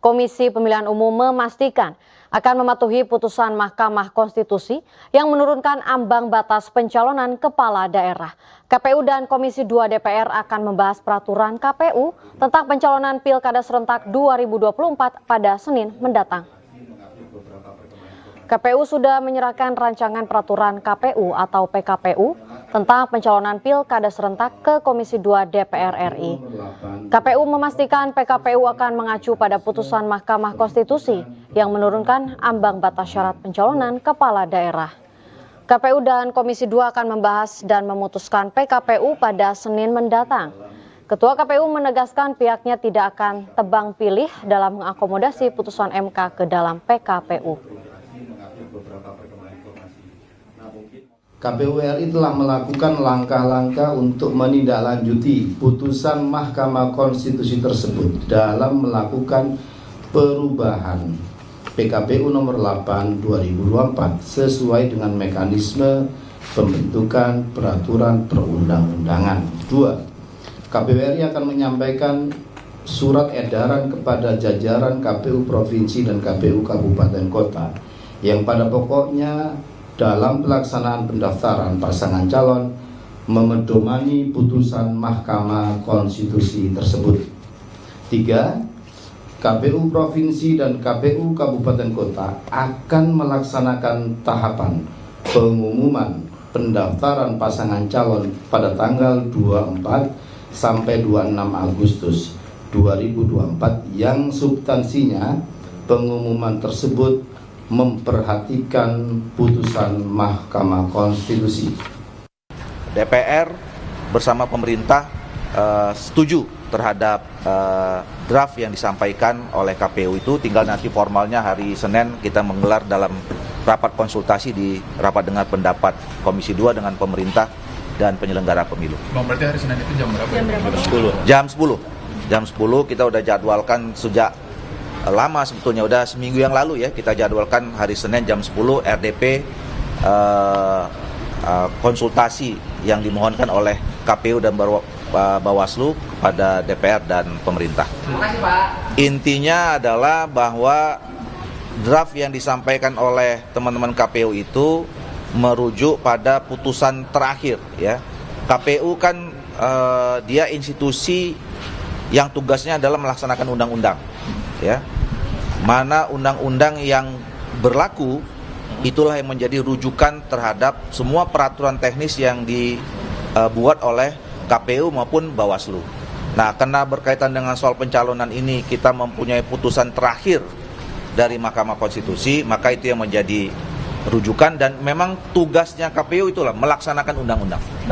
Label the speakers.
Speaker 1: Komisi Pemilihan Umum memastikan akan mematuhi putusan Mahkamah Konstitusi yang menurunkan ambang batas pencalonan kepala daerah. KPU dan Komisi 2 DPR akan membahas peraturan KPU tentang pencalonan Pilkada serentak 2024 pada Senin mendatang. KPU sudah menyerahkan rancangan peraturan KPU atau PKPU tentang pencalonan Pilkada serentak ke Komisi 2 DPR RI. KPU memastikan PKPU akan mengacu pada putusan Mahkamah Konstitusi yang menurunkan ambang batas syarat pencalonan kepala daerah. KPU dan Komisi 2 akan membahas dan memutuskan PKPU pada Senin mendatang. Ketua KPU menegaskan pihaknya tidak akan tebang pilih dalam mengakomodasi putusan MK ke dalam PKPU.
Speaker 2: KPU RI telah melakukan langkah-langkah untuk menindaklanjuti putusan Mahkamah Konstitusi tersebut dalam melakukan perubahan PKPU nomor 8 2024 sesuai dengan mekanisme pembentukan peraturan perundang-undangan. 2. KPU RI akan menyampaikan surat edaran kepada jajaran KPU Provinsi dan KPU Kabupaten Kota yang pada pokoknya dalam pelaksanaan pendaftaran pasangan calon memedomani putusan Mahkamah Konstitusi tersebut. 3. KPU Provinsi dan KPU Kabupaten Kota akan melaksanakan tahapan pengumuman pendaftaran pasangan calon pada tanggal 24 sampai 26 Agustus 2024 yang substansinya pengumuman tersebut memperhatikan putusan Mahkamah Konstitusi.
Speaker 3: DPR bersama pemerintah setuju terhadap draft yang disampaikan oleh KPU itu. Tinggal nanti formalnya hari Senin kita menggelar dalam rapat konsultasi di rapat dengar pendapat Komisi 2 dengan pemerintah dan penyelenggara pemilu.
Speaker 4: Berarti hari Senin itu jam berapa?
Speaker 3: Jam 10. Jam 10 kita udah jadwalkan sejak lama, sebetulnya udah seminggu yang lalu ya, kita jadwalkan hari Senin jam 10 RDP konsultasi yang dimohonkan oleh KPU dan Bawaslu kepada DPR dan pemerintah. Intinya adalah bahwa draft yang disampaikan oleh teman-teman KPU itu merujuk pada putusan terakhir ya. KPU kan dia institusi yang tugasnya adalah melaksanakan undang-undang. Ya, mana undang-undang yang berlaku itulah yang menjadi rujukan terhadap semua peraturan teknis yang dibuat oleh KPU maupun Bawaslu. Nah, karena berkaitan dengan soal pencalonan ini kita mempunyai putusan terakhir dari Mahkamah Konstitusi, maka itu yang menjadi rujukan dan memang tugasnya KPU itulah melaksanakan undang-undang.